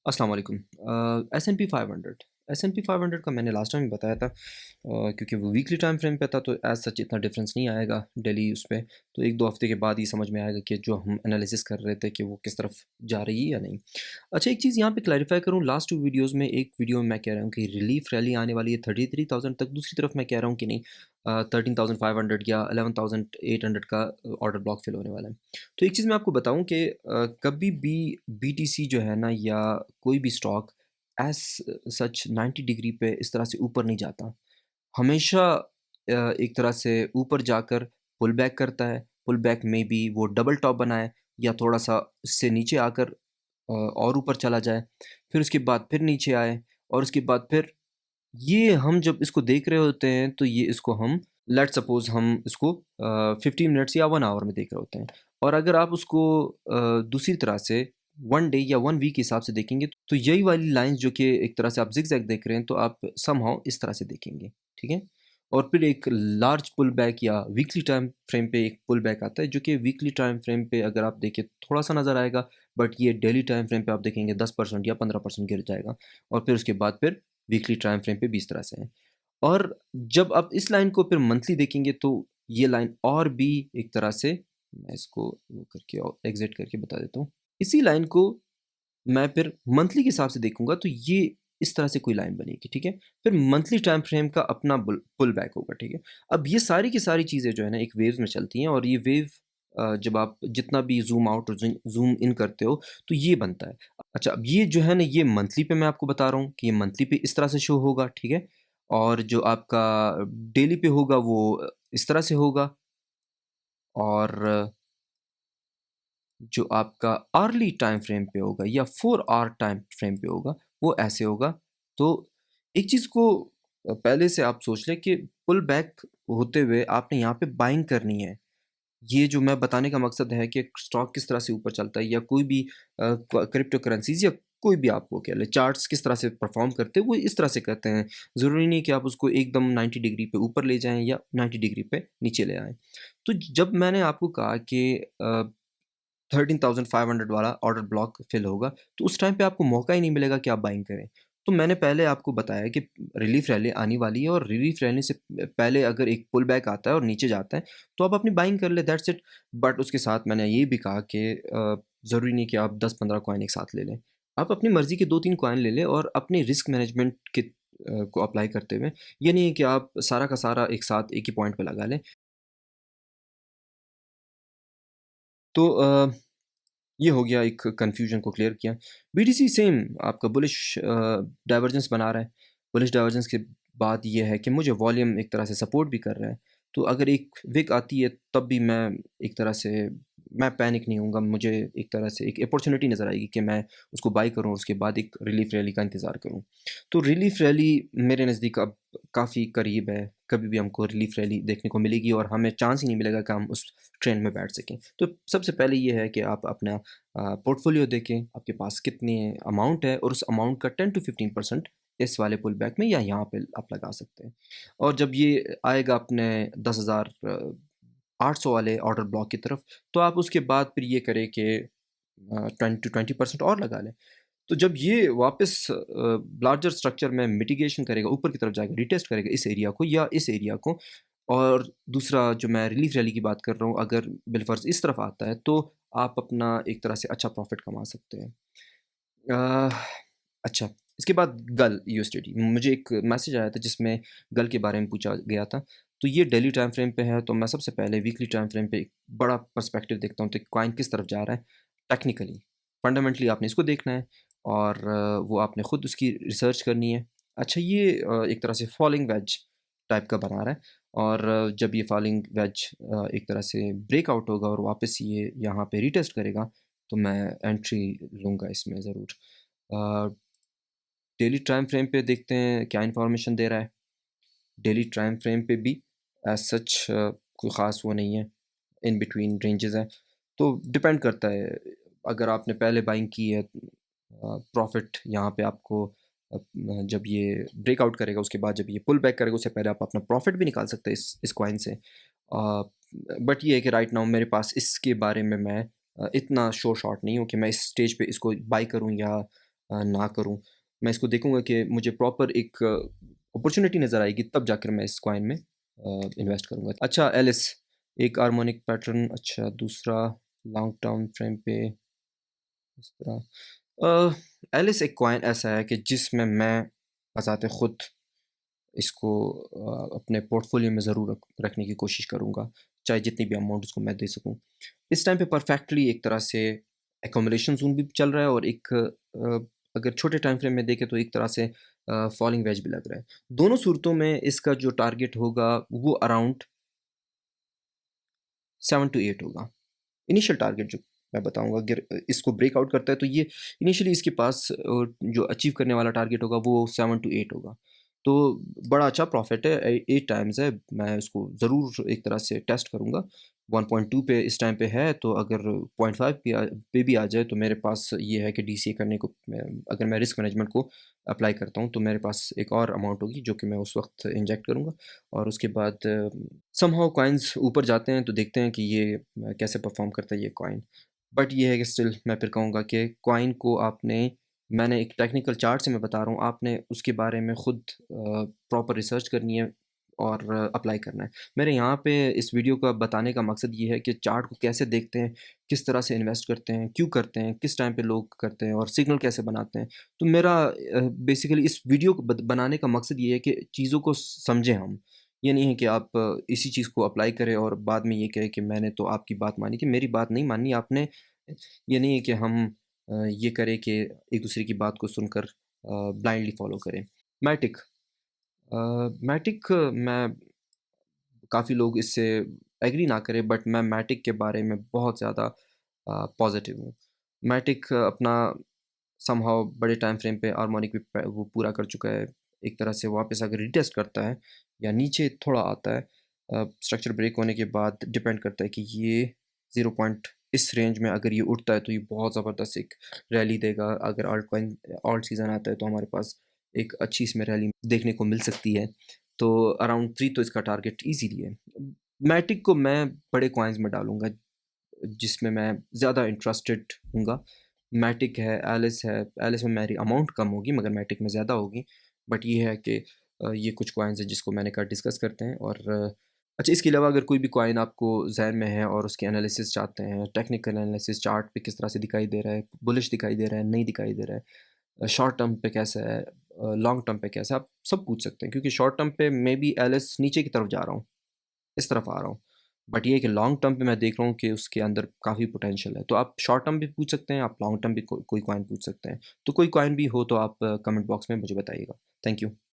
अस्सलाम वालेकुम। S&P 500 S&P 500 का मैंने लास्ट टाइम भी बताया था, क्योंकि वो वीकली टाइम फ्रेम पे था तो एज सच इतना डिफरेंस नहीं आएगा डेली उस पे। तो एक दो हफ्ते के बाद ही समझ में आएगा कि जो हम एनालिसिस कर रहे थे कि वो किस तरफ जा रही है या नहीं। अच्छा, एक चीज़ यहाँ पे क्लैरिफाई करूँ, लास्ट टू वीडियोज़ में एक वीडियो में मैं कह रहा हूँ कि रिलीफ रैली आने वाली है 33,000 तक, दूसरी तरफ मैं कह रहा हूँ कि नहीं, 13,500 या 11,800 का ऑर्डर ब्लॉक फिल होने वाला है। तो एक चीज़ मैं आपको बताऊँ कि कभी भी बीटीसी जो है ना, या कोई भी स्टॉक एज़ सच 90 डिग्री पे इस तरह से ऊपर नहीं जाता। हमेशा एक तरह से ऊपर जाकर पुल बैक करता है, पुल बैक में भी वो डबल टॉप बनाए या थोड़ा-सा इससे नीचे आकर और ऊपर चला जाए, फिर उसके बाद फिर नीचे आए और उसके बाद फिर ये हम जब इसको देख रहे होते हैं तो ये इसको हम लेट्स सपोज़ हम इसको 15 मिनट्स या 1 आवर में देख रहे होते हैं। और अगर आप उसको दूसरी तरह से 1 डे या 1 वीक के हिसाब से देखेंगे तो यही वाली लाइन्स जो कि एक तरह से आप ज़िगज़ैग देख रहे हैं तो आप समहाउ इस तरह से देखेंगे, ठीक है? और फिर एक लार्ज पुल बैक या वीकली टाइम फ्रेम पे एक पुल बैक आता है जो कि वीकली टाइम फ्रेम पे अगर आप देखें थोड़ा-सा नज़र आएगा, बट ये डेली टाइम फ्रेम पे आप देखेंगे 10% या 15% गिर जाएगा और फिर उसके बाद फिर वीकली टाइम फ्रेम पे भी इस तरह से है। और जब आप इस लाइन को फिर मंथली देखेंगे तो ये लाइन और भी एक तरह से, मैं इसको वो करके एग्ज़िट करके बता देता हूँ। इसी लाइन को मैं फिर मंथली के हिसाब से देखूँगा तो ये इस तरह से कोई लाइन बनेगी, ठीक है? फिर मंथली टाइम फ्रेम का अपना बुल पुल बैक होगा, ठीक है? अब ये सारी की सारी चीज़ें जो है ना एक वेव्स में चलती हैं और ये वेव जब आप जितना भी ज़ूम आउट और ज़ूम इन करते हो तो ये बनता है। अच्छा, अब ये जो है ना ये मंथली पे मैं आपको बता रहा हूँ कि ये मंथली पे इस तरह से शो होगा, ठीक है? और जो आपका डेली पे होगा वो इस तरह से होगा और जो आपका अर्ली टाइम फ्रेम पे होगा या 4 आवर टाइम फ्रेम पे होगा, वो ऐसे होगा। तो एक चीज़ को पहले से आप सोच लें कि पुल बैक होते हुए आपने यहाँ पे बाइंग करनी है। ये जो मैं बताने का मकसद है कि स्टॉक किस तरह से ऊपर चलता है या कोई भी क्रिप्टो करेंसीज़ या कोई भी आप वो कह लें, चार्ट्स किस तरह से परफ़ॉर्म करते हैं, वो इस तरह से करते हैं। ज़रूरी नहीं कि आप उसको एकदम 90 डिग्री पे ऊपर ले जाएँ या 90 डिग्री पे नीचे ले आएँ। तो जब मैंने आपको कहा कि 13,500 वाला ऑर्डर ब्लॉक फिल होगा, तो उस टाइम पे आपको मौका ही नहीं मिलेगा कि आप बाइंग करें। तो मैंने पहले आपको बताया कि रिलीफ रैली आने वाली है और रिलीफ रैली से पहले अगर एक पुल बैक आता है और नीचे जाता है, तो आप अपनी बाइंग कर लें, दैट्स इट। बट उसके साथ मैंने ये भी कहा कि ज़रूरी नहीं कि आप 10-15 कॉइन एक साथ ले लें। आप अपनी मर्ज़ी के 2-3 कॉइन ले लें और अपने रिस्क मैनेजमेंट के को अप्लाई करते हुए, ये नहीं है कि आप सारा का सारा एक साथ एक ही पॉइंट पे लगा लें। तो ये हो गया, एक कन्फ्यूजन को क्लियर किया। बीटीसी सेम आपका बुलिश डाइवर्जेंस बना रहा है। बुलिश डाइवर्जेंस के बाद ये है कि मुझे वॉल्यूम एक तरह से सपोर्ट भी कर रहा है। तो अगर एक विक आती है तब भी मैं एक तरह से मैं पैनिक नहीं होऊँगा। मुझे एक तरह से एक अपॉर्च्युनिटी नज़र आएगी कि मैं उसको बाय करूँ और उसके बाद एक रिलीफ रैली का इंतज़ार करूँ। तो रिलीफ रैली मेरे नज़दीक अब काफ़ी करीब है। कभी भी हमको रिलीफ रैली देखने को मिलेगी और हमें चांस ही नहीं मिलेगा कि हम उस ट्रेंड में बैठ सकें। तो सबसे पहले ये है कि आप अपना पोर्टफोलियो देखें, आपके पास कितनी अमाउंट है और उस अमाउंट का 10 टू 15% इस वाले पुल बैक में या यहाँ पे आप लगा सकते हैं। और जब ये आएगा अपने 10,000 800 वाले ऑर्डर ब्लॉक की तरफ, तो आप उसके बाद फिर ये करें कि 10 टू 20% और लगा लें। तो जब ये वापस लार्जर स्ट्रक्चर में मिटिगेशन करेगा, ऊपर की तरफ जाएगा, रीटेस्ट करेगा इस एरिया को या इस एरिया को, और दूसरा जो मैं रिलीफ रैली की बात कर रहा हूँ, अगर बिलफ़र्ज़ इस तरफ आता है, तो आप अपना एक तरह से अच्छा प्रॉफ़िट कमा सकते हैं। अ, अच्छा, इसके बाद गल यूएसडीटी मुझे एक मैसेज आया था जिसमें गल के बारे में पूछा गया था। तो ये डेली टाइम फ्रेम पे है, तो मैं सबसे पहले वीकली टाइम फ्रेम पे एक बड़ा पर्सपेक्टिव देखता हूँ, तो कॉइन किस तरफ जा रहा है टेक्निकली। फंडामेंटली आपने इसको देखना है और वो आपने खुद उसकी रिसर्च करनी है। अच्छा, ये एक तरह से फॉलिंग वेज टाइप का बना रहा है और जब ये फॉलिंग वेज एक तरह से ब्रेकआउट होगा और वापस ये यहाँ पे रीटेस्ट करेगा, तो मैं एंट्री लूँगा इसमें ज़रूर। अ, डेली टाइम फ्रेम पे देखते हैं क्या इन्फॉर्मेशन दे रहा है। डेली टाइम फ्रेम पे भी एज़ सच कोई ख़ास वो नहीं है, इन बिटवीन रेंजेस हैं। तो डिपेंड करता है, अगर आपने पहले बाइंग की है प्रॉफ़िट यहाँ पे आपको जब ये ब्रेकआउट करेगा उसके बाद जब ये पुल बैक करेगा उससे पहले आप अपना प्रॉफ़िट भी निकाल सकते हैं इस कॉइन से। बट ये है कि राइट नाउ मेरे पास इसके बारे में मैं इतना शो शॉर्ट नहीं हूँ कि मैं इस स्टेज पे इसको बाय करूँ या ना करूँ। मैं इसको देखूँगा कि मुझे प्रॉपर एक अपॉर्च्युनिटी नज़र आएगी, तब जाकर मैं इस कॉइन में इन्वेस्ट करूँगा। अच्छा एलिस, एक हार्मोनिक पैटर्न, अच्छा दूसरा लॉन्ग टर्म फ्रेम पे इस तरह। एलिस एक कॉइन ऐसा है कि जिसमें मैं बज़ाते खुद इसको अपने पोर्टफ़ोलियो में ज़रूर रखने की कोशिश करूँगा, चाहे जितनी भी अमाउंट उसको मैं दे सकूँ। इस टाइम पे परफ़ेक्टली एक तरह से एक्यूमुलेशन ज़ोन भी चल रहा है और एक अगर छोटे टाइम फ्रेम में देखें तो एक तरह से फॉलिंग वेज भी लग रहा है। दोनों सूरतों में इसका जो टारगेट होगा वो अराउंड 7 टू 8 होगा। इनिशियल टारगेट जो मैं बताऊँगा, अगर इसको ब्रेकआउट करता है तो ये इनिशियली इसके पास जो अचीव करने वाला टारगेट होगा वो 7 टू 8 होगा। तो बड़ा अच्छा प्रॉफ़िट है, 8 टाइम्स है। मैं इसको ज़रूर एक तरह से टेस्ट करूँगा। 1.2 पे इस टाइम पे है, तो अगर 0.5 पे भी आ जाए तो मेरे पास ये है कि डीसीए करने को अगर मैं रिस्क मैनेजमेंट को अप्लाई करता हूँ तो मेरे पास एक और अमाउंट होगी जो कि मैं उस वक़्त इंजेक्ट करूँगा और उसके बाद समहाउ कॉइन्स ऊपर जाते हैं तो देखते हैं कि ये कैसे परफ़ॉर्म करता है ये कॉइन। बट ये है कि स्टिल मैं फिर कहूँगा कि कॉइन को मैंने एक टेक्निकल चार्ट से मैं बता रहा हूँ, आपने उसके बारे में खुद प्रॉपर रिसर्च करनी है और अप्लाई करना है। मेरे यहाँ पे इस वीडियो का बताने का मकसद ये है कि चार्ट को कैसे देखते हैं, किस तरह से इन्वेस्ट करते हैं, क्यों करते हैं, किस टाइम पे लोग करते हैं और सिग्नल कैसे बनाते हैं। तो मेरा बेसिकली इस वीडियो को बनाने का मकसद ये है कि चीज़ों को समझें हम। ये नहीं है कि आप इसी चीज़ को अप्लाई करें और बाद में ये कहें कि मैंने तो आपकी बात मानी थी, मेरी बात नहीं मानी आपने। ये नहीं है कि हम ये करें कि एक-दूसरे की बात को सुनकर ब्लाइंडली फ़ॉलो करें। मैटिक मैटिक मैं काफ़ी लोग इससे एग्री ना करें, बट मैं मैटिक के बारे में बहुत ज़्यादा पॉज़िटिव हूँ। मैटिक अपना समहाउ बड़े टाइम फ्रेम पे हार्मोनिक भी वो पूरा कर चुका है। एक तरह से वापस अगर रीटेस्ट करता है या नीचे थोड़ा आता है स्ट्रक्चर ब्रेक होने के बाद, डिपेंड करता है कि ये 0 पॉइंट इस रेंज में अगर ये उठता है तो ये बहुत ज़बरदस्त एक रैली देगा। अगर ऑल्ट सीज़न आता है तो हमारे पास एक अच्छी इसमें रैली देखने को मिल सकती है। तो अराउंड 3 तो इसका टारगेट ईज़िली है। मैटिक को मैं बड़े कॉइन्स में डालूँगा जिसमें मैं ज़्यादा इंटरेस्टेड हूँगा। मैटिक है, एलिस है, एलिस में मेरी अमाउंट कम होगी मगर मैटिक में ज़्यादा होगी। बट ये है कि ये कुछ कॉइन्स हैं जिसको मैंने कहा डिस्कस करते हैं और अच्छा इसके अलावा अगर कोई भी कॉइन आपको ज़हन में है और उसकी एनालिसिस चाहते हैं, टेक्निकल एनालिसिस चार्ट पे किस तरह से दिखाई दे रहा है, बुलिश दिखाई दे रहा है, नहीं दिखाई दे रहा है, शॉर्ट टर्म पे कैसा है, लॉन्ग टर्म पे कैसा है, आप सब पूछ सकते हैं क्योंकि शॉर्ट टर्म पे मे बी एलिस नीचे की तरफ जा रहा हूँ, इस तरफ आ रहा हूँ। बट ये है कि लॉन्ग टर्म पे मैं देख रहा हूँ कि उसके अंदर काफ़ी पोटेंशियल है। तो आप शॉर्ट टर्म भी पूछ सकते हैं, आप लॉन्ग टर्म भी कोई कॉइन पूछ सकते हैं। तो कोई कॉइन भी हो तो आप कमेंट बॉक्स में मुझे बताइएगा। Thank you.